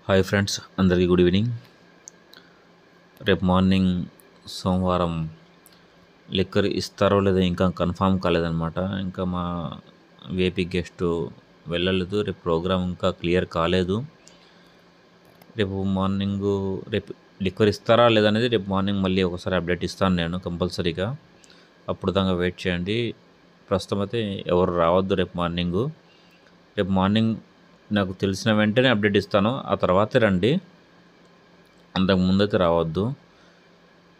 Hi friends, అందరికీ good evening. రేపు morning సోమవారం లిక్కర్ ఇస్తారో లేదో ఇంకా కన్ఫామ్ కాలేదన్నమాట. ఇంకా మా వేపీ గెస్ట్ వెళ్ళలేదు. రేపు ప్రోగ్రామ్ ఇంకా క్లియర్ కాలేదు. రేపు లిక్కర్ ఇస్తారా లేదనేది రేపు మార్నింగ్ మళ్ళీ ఒకసారి అప్డేట్ ఇస్తాను నేను కంపల్సరీగా. అప్పుడు దాకా వెయిట్ చేయండి. ప్రస్తుతం అయితే ఎవరు రావద్దు. రేపు మార్నింగ్ నాకు తెలిసిన వెంటనే అప్డేట్ ఇస్తాను. ఆ తర్వాతే రండి, అంతకు ముందైతే రావద్దు.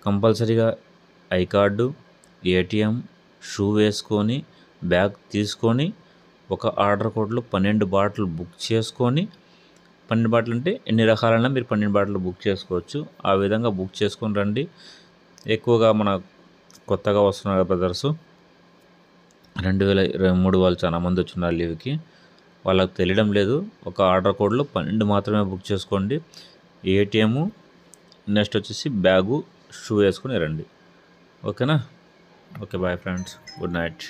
కంపల్సరీగా ఐ కార్డు, ఏటీఎం, షూ వేసుకొని బ్యాగ్ తీసుకొని ఒక ఆర్డర్ కోడ్లో 12 బాటిల్ బుక్ చేసుకొని, 12 బాటిల్ అంటే ఎన్ని రకాలైనా మీరు 12 బాటిల్ బుక్ చేసుకోవచ్చు. ఆ విధంగా బుక్ చేసుకొని రండి. ఎక్కువగా మన కొత్తగా వస్తున్నారు బ్రదర్సు, 2023 వాళ్ళు చాలా మంది వచ్చిన్నారు లీవ్కి. వాళ్ళకి తెలియడం లేదు. ఒక ఆర్డర్ కోడ్లో 12 మాత్రమే బుక్ చేసుకోండి. ఏటీఎము, నెక్స్ట్ వచ్చేసి బ్యాగు, షూ వేసుకొని రండి. ఓకేనా? Okay, bye friends, good night.